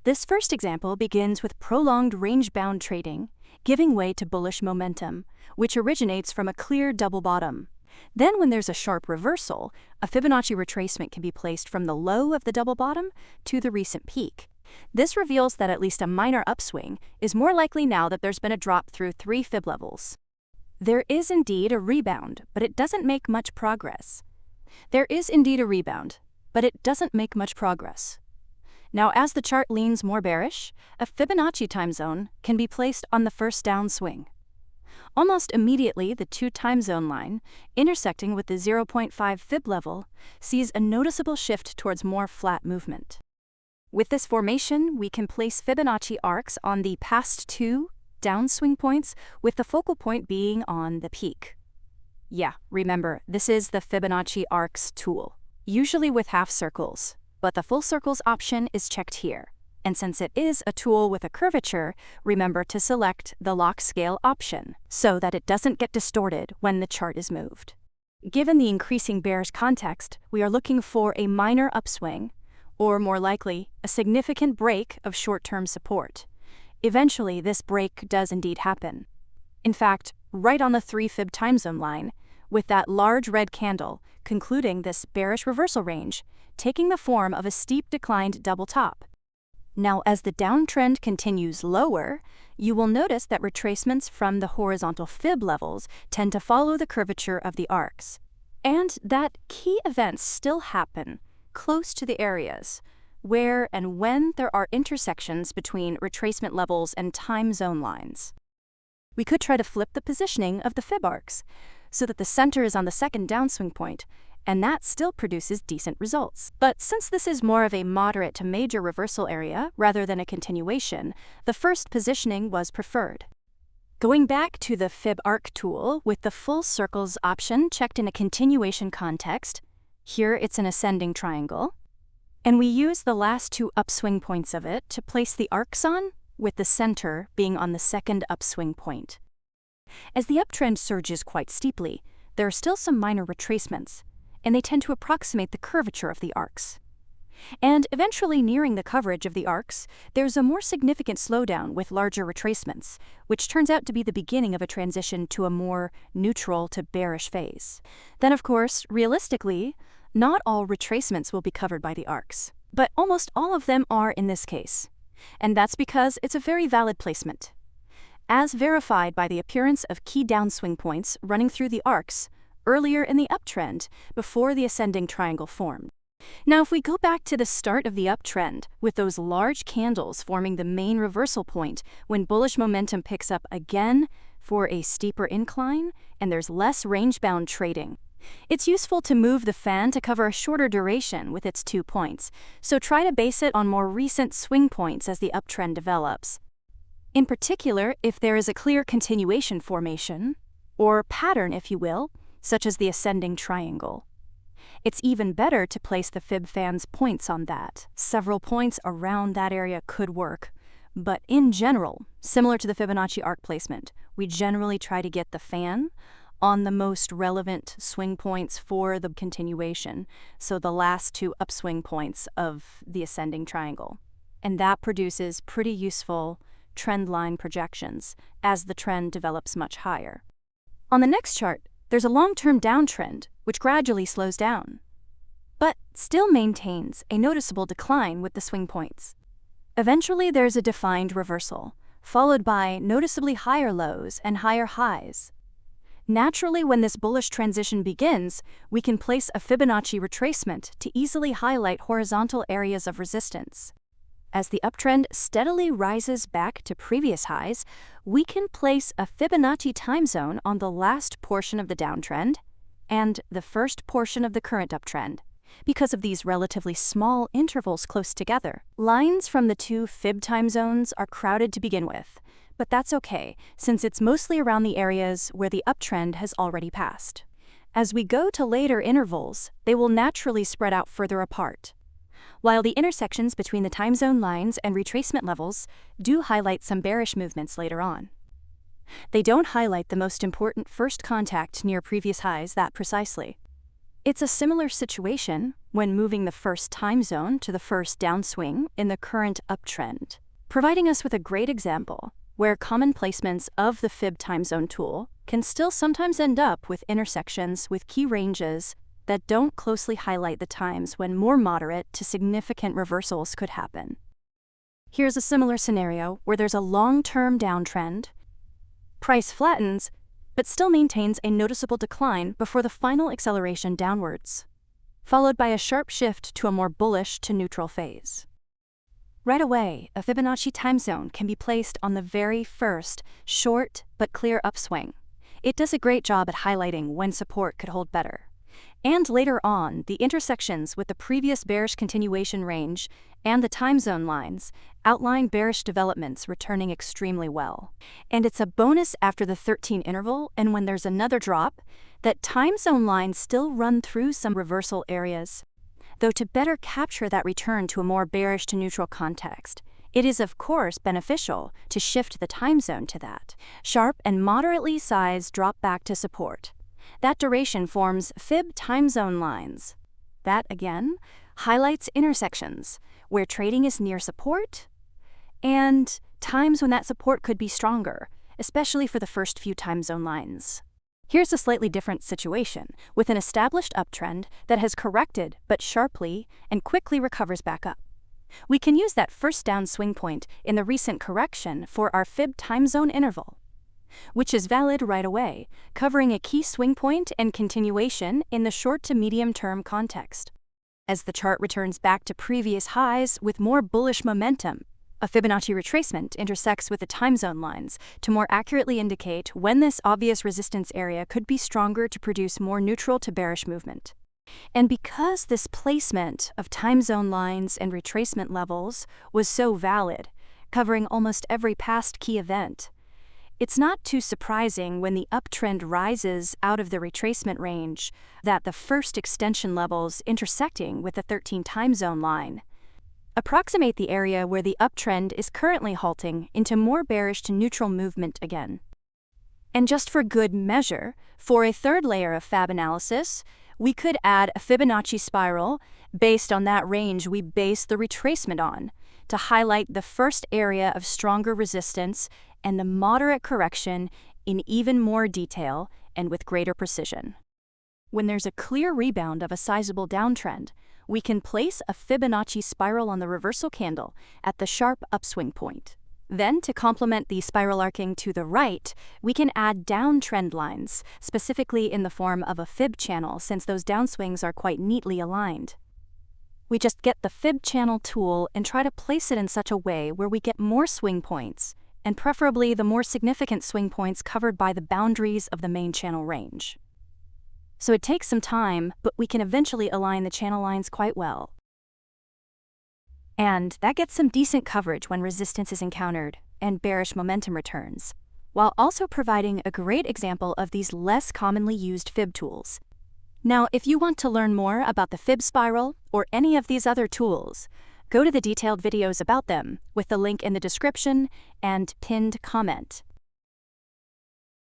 This first example begins with prolonged range-bound trading, giving way to bullish momentum, which originates from a clear double bottom. Then when there's a sharp reversal, a Fibonacci retracement can be placed from the low of the double bottom to the recent peak. This reveals that at least a minor upswing is more likely now that there's been a drop through 3 fib levels. There is indeed a rebound, but it doesn't make much progress. Now, as the chart leans more bearish, a Fibonacci time zone can be placed on the first downswing. Almost immediately, the 2 time zone line, intersecting with the 0.5 fib level, sees a noticeable shift towards more flat movement. With this formation, we can place Fibonacci arcs on the past 2 downswing points, with the focal point being on the peak. Yeah, remember, this is the Fibonacci arcs tool, usually with half circles, but the full circles option is checked here. And since it is a tool with a curvature, remember to select the lock scale option so that it doesn't get distorted when the chart is moved. Given the increasing bearish context, we are looking for a minor upswing, or more likely, a significant break of short-term support. Eventually, this break does indeed happen. In fact, right on the 3 fib time zone line, with that large red candle concluding this bearish reversal range, taking the form of a steep declined double top. Now, as the downtrend continues lower, you will notice that retracements from the horizontal fib levels tend to follow the curvature of the arcs, and that key events still happen close to the areas where and when there are intersections between retracement levels and time zone lines. We could try to flip the positioning of the fib arcs so that the center is on the second downswing point, and that still produces decent results. But since this is more of a moderate to major reversal area rather than a continuation, the first positioning was preferred. Going back to the fib arc tool with the full circles option checked in a continuation context, here it's an ascending triangle, and we use the last 2 upswing points of it to place the arcs on, with the center being on the second upswing point. As the uptrend surges quite steeply, there are still some minor retracements, and they tend to approximate the curvature of the arcs. And eventually nearing the coverage of the arcs, there's a more significant slowdown with larger retracements, which turns out to be the beginning of a transition to a more neutral to bearish phase. Then, of course, realistically, not all retracements will be covered by the arcs, but almost all of them are in this case. And that's because it's a very valid placement, as verified by the appearance of key downswing points running through the arcs earlier in the uptrend before the ascending triangle formed. Now, if we go back to the start of the uptrend, with those large candles forming the main reversal point when bullish momentum picks up again for a steeper incline and there's less range-bound trading, it's useful to move the fan to cover a shorter duration with its 2 points, so try to base it on more recent swing points as the uptrend develops. In particular, if there is a clear continuation formation, or pattern if you will, such as the ascending triangle, it's even better to place the fib fan's points on that. Several points around that area could work, but in general, similar to the Fibonacci arc placement, we generally try to get the fan on the most relevant swing points for the continuation, so the last 2 upswing points of the ascending triangle. And that produces pretty useful trend line projections as the trend develops much higher. On the next chart, there's a long-term downtrend which gradually slows down, but still maintains a noticeable decline with the swing points. Eventually, there's a defined reversal, followed by noticeably higher lows and higher highs. Naturally, when this bullish transition begins, we can place a Fibonacci retracement to easily highlight horizontal areas of resistance. As the uptrend steadily rises back to previous highs, we can place a Fibonacci time zone on the last portion of the downtrend and the first portion of the current uptrend, because of these relatively small intervals close together. Lines from the 2 fib time zones are crowded to begin with, but that's okay, since it's mostly around the areas where the uptrend has already passed. As we go to later intervals, they will naturally spread out further apart, while the intersections between the time zone lines and retracement levels do highlight some bearish movements later on. They don't highlight the most important first contact near previous highs that precisely. It's a similar situation when moving the first time zone to the first downswing in the current uptrend, providing us with a great example where common placements of the Fib time zone tool can still sometimes end up with intersections with key ranges that don't closely highlight the times when more moderate to significant reversals could happen. Here's a similar scenario where there's a long-term downtrend. Price flattens, but still maintains a noticeable decline before the final acceleration downwards, followed by a sharp shift to a more bullish to neutral phase. Right away, a Fibonacci time zone can be placed on the very first, short but clear upswing. It does a great job at highlighting when support could hold better. And later on, the intersections with the previous bearish continuation range and the time zone lines outline bearish developments returning extremely well. And it's a bonus after the 13 interval and when there's another drop that time zone lines still run through some reversal areas. Though to better capture that return to a more bearish to neutral context, it is of course beneficial to shift the time zone to that sharp and moderately sized drop back to support. That duration forms Fib time zone lines. That, again, highlights intersections where trading is near support and times when that support could be stronger, especially for the first few time zone lines. Here's a slightly different situation with an established uptrend that has corrected but sharply and quickly recovers back up. We can use that first down swing point in the recent correction for our Fib time zone interval, which is valid right away, covering a key swing point and continuation in the short to medium term context. As the chart returns back to previous highs with more bullish momentum, a Fibonacci retracement intersects with the time zone lines to more accurately indicate when this obvious resistance area could be stronger to produce more neutral to bearish movement. And because this placement of time zone lines and retracement levels was so valid, covering almost every past key event, it's not too surprising when the uptrend rises out of the retracement range that the first extension levels intersecting with the 13 time zone line approximate the area where the uptrend is currently halting into more bearish to neutral movement again. And just for good measure, for a third layer of Fib analysis, we could add a Fibonacci spiral based on that range we base the retracement on to highlight the first area of stronger resistance and the moderate correction in even more detail and with greater precision. When there's a clear rebound of a sizable downtrend, we can place a Fibonacci spiral on the reversal candle at the sharp upswing point. Then, to complement the spiral arcing to the right, we can add downtrend lines, specifically in the form of a Fib channel since those downswings are quite neatly aligned. We just get the Fib channel tool and try to place it in such a way where we get more swing points, and preferably the more significant swing points covered by the boundaries of the main channel range. So it takes some time, but we can eventually align the channel lines quite well. And that gets some decent coverage when resistance is encountered and bearish momentum returns, while also providing a great example of these less commonly used Fib tools. Now, if you want to learn more about the Fib spiral or any of these other tools, go to the detailed videos about them with the link in the description and pinned comment.